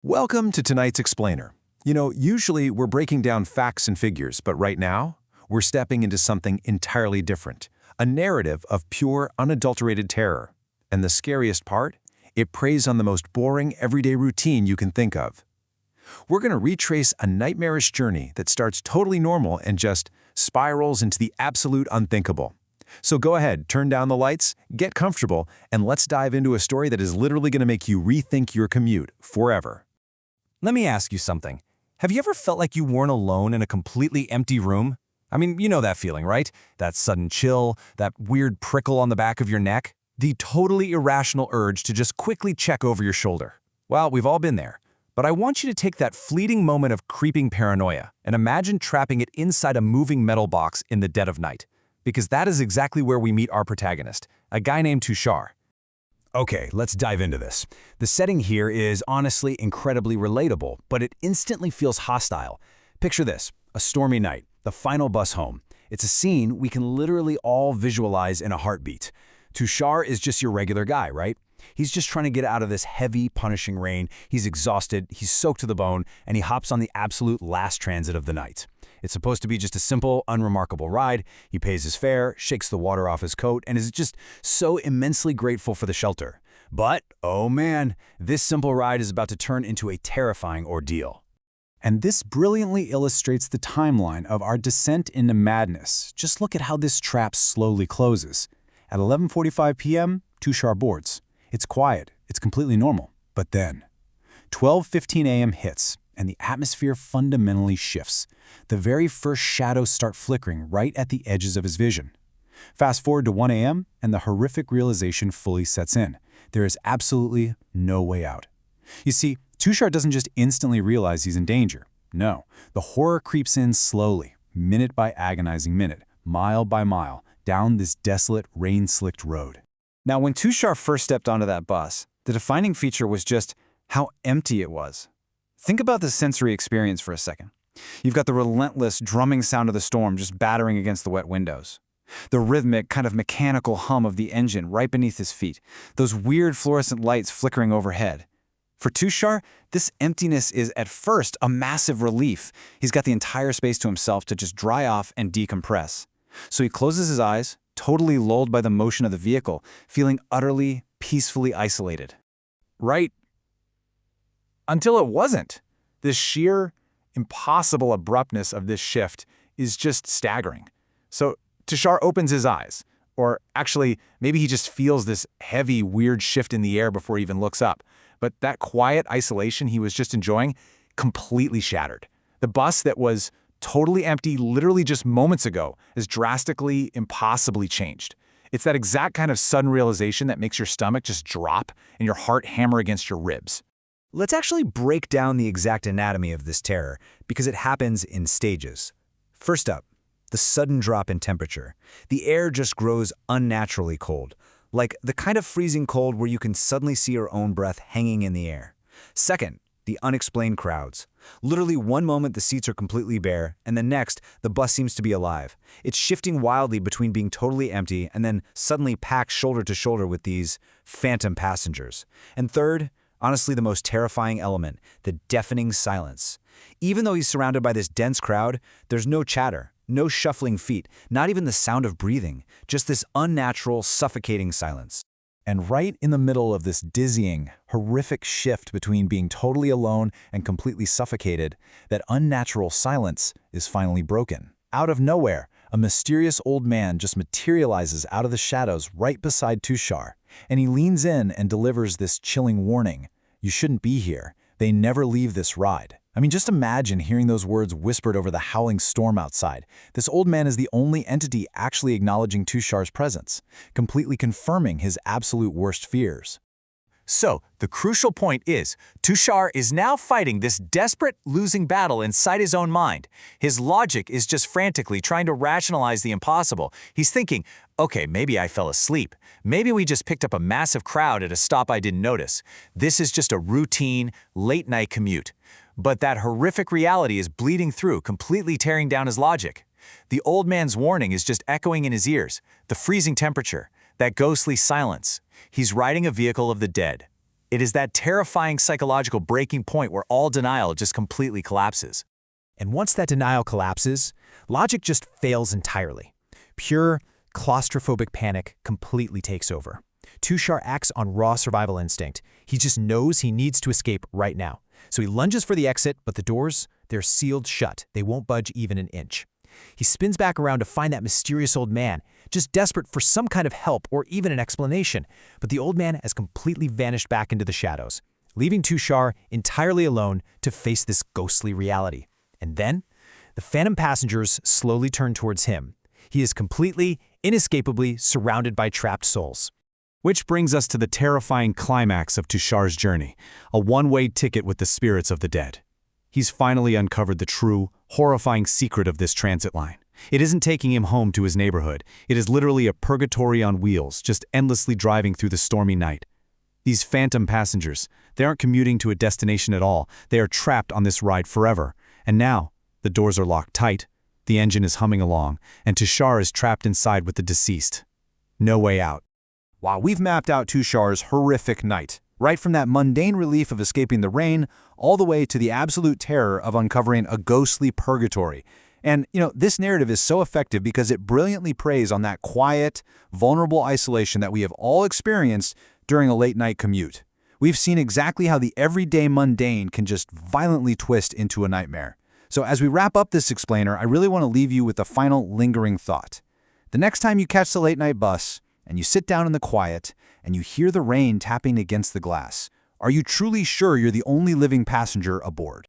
Welcome to tonight's Explainer. Usually we're breaking down facts and figures, but right now, we're stepping into something entirely different. A narrative of pure, unadulterated terror. And the scariest part? It preys on the most boring, everyday routine you can think of. We're going to retrace a nightmarish journey that starts totally normal and just spirals into the absolute unthinkable. So go ahead, turn down the lights, get comfortable, and let's dive into a story that is literally going to make you rethink your commute forever. Let me ask you something. Have you ever felt like you weren't alone in a completely empty room? I mean, you know that feeling, right? That sudden chill, that weird prickle on the back of your neck, the totally irrational urge to just quickly check over your shoulder. Well, we've all been there. But I want you to take that fleeting moment of creeping paranoia and imagine trapping it inside a moving metal box in the dead of night. Because that is exactly where we meet our protagonist, a guy named Tushar. Okay, let's dive into this. The setting here is honestly incredibly relatable, but it instantly feels hostile. Picture this, a stormy night, the final bus home. It's a scene we can literally all visualize in a heartbeat. Tushar is just your regular guy, right? He's just trying to get out of this heavy, punishing rain. He's exhausted, he's soaked to the bone, and he hops on the absolute last transit of the night. It's supposed to be just a simple, unremarkable ride. He pays his fare, shakes the water off his coat, and is just so immensely grateful for the shelter. But, oh man, this simple ride is about to turn into a terrifying ordeal. And this brilliantly illustrates the timeline of our descent into madness. Just look at how this trap slowly closes. At 11:45 p.m., Tushar boards. It's quiet, it's completely normal. But then, 12:15 a.m. hits, and the atmosphere fundamentally shifts. The very first shadows start flickering right at the edges of his vision. Fast forward to 1 a.m., and the horrific realization fully sets in. There is absolutely no way out. You see, Tushar doesn't just instantly realize he's in danger. No, the horror creeps in slowly, minute by agonizing minute, mile by mile, down this desolate, rain-slicked road. Now, when Tushar first stepped onto that bus, the defining feature was just how empty it was. Think about the sensory experience for a second. You've got the relentless drumming sound of the storm just battering against the wet windows. The rhythmic, kind of mechanical hum of the engine right beneath his feet. Those weird fluorescent lights flickering overhead. For Tushar, this emptiness is at first a massive relief. He's got the entire space to himself to just dry off and decompress. So he closes his eyes, totally lulled by the motion of the vehicle, feeling utterly, peacefully isolated. Right until it wasn't. This sheer, impossible abruptness of this shift is just staggering. So Tushar opens his eyes, or actually, maybe he just feels this heavy, weird shift in the air before he even looks up. But that quiet isolation he was just enjoying completely shattered. The bus that was totally empty literally just moments ago is drastically, impossibly changed. It's that exact kind of sudden realization that makes your stomach just drop and your heart hammer against your ribs. Let's actually break down the exact anatomy of this terror, because it happens in stages. First up, the sudden drop in temperature. The air just grows unnaturally cold, like the kind of freezing cold where you can suddenly see your own breath hanging in the air. Second, the unexplained crowds. Literally one moment the seats are completely bare, and the next, the bus seems to be alive. It's shifting wildly between being totally empty and then suddenly packed shoulder to shoulder with these phantom passengers. And third, honestly the most terrifying element, the deafening silence. Even though he's surrounded by this dense crowd, there's no chatter, no shuffling feet, not even the sound of breathing, just this unnatural, suffocating silence. And right in the middle of this dizzying, horrific shift between being totally alone and completely suffocated, that unnatural silence is finally broken. Out of nowhere, a mysterious old man just materializes out of the shadows right beside Tushar, and he leans in and delivers this chilling warning. You shouldn't be here. They never leave this ride. I mean, just imagine hearing those words whispered over the howling storm outside. This old man is the only entity actually acknowledging Tushar's presence, completely confirming his absolute worst fears. So, the crucial point is, Tushar is now fighting this desperate, losing battle inside his own mind. His logic is just frantically trying to rationalize the impossible. He's thinking, okay, maybe I fell asleep. Maybe we just picked up a massive crowd at a stop I didn't notice. This is just a routine, late-night commute. But that horrific reality is bleeding through, completely tearing down his logic. The old man's warning is just echoing in his ears. The freezing temperature, that ghostly silence. He's riding a vehicle of the dead. It is that terrifying psychological breaking point where all denial just completely collapses. And once that denial collapses, logic just fails entirely. Pure, claustrophobic panic completely takes over. Tushar acts on raw survival instinct. He just knows he needs to escape right now. So he lunges for the exit, but the doors, they're sealed shut. They won't budge even an inch. He spins back around to find that mysterious old man, just desperate for some kind of help or even an explanation. But the old man has completely vanished back into the shadows, leaving Tushar entirely alone to face this ghostly reality. And then, the phantom passengers slowly turn towards him. He is completely, inescapably surrounded by trapped souls. Which brings us to the terrifying climax of Tushar's journey, a one-way ticket with the spirits of the dead. He's finally uncovered the true, horrifying secret of this transit line. It isn't taking him home to his neighborhood. It is literally a purgatory on wheels, just endlessly driving through the stormy night. These phantom passengers, they aren't commuting to a destination at all. They are trapped on this ride forever. And now, the doors are locked tight, the engine is humming along, and Tushar is trapped inside with the deceased. No way out. Wow, we've mapped out Tushar's horrific night, right from that mundane relief of escaping the rain, all the way to the absolute terror of uncovering a ghostly purgatory. And, this narrative is so effective because it brilliantly preys on that quiet, vulnerable isolation that we have all experienced during a late-night commute. We've seen exactly how the everyday mundane can just violently twist into a nightmare. So as we wrap up this explainer, I really want to leave you with a final lingering thought. The next time you catch the late-night bus, and you sit down in the quiet, and you hear the rain tapping against the glass, are you truly sure you're the only living passenger aboard?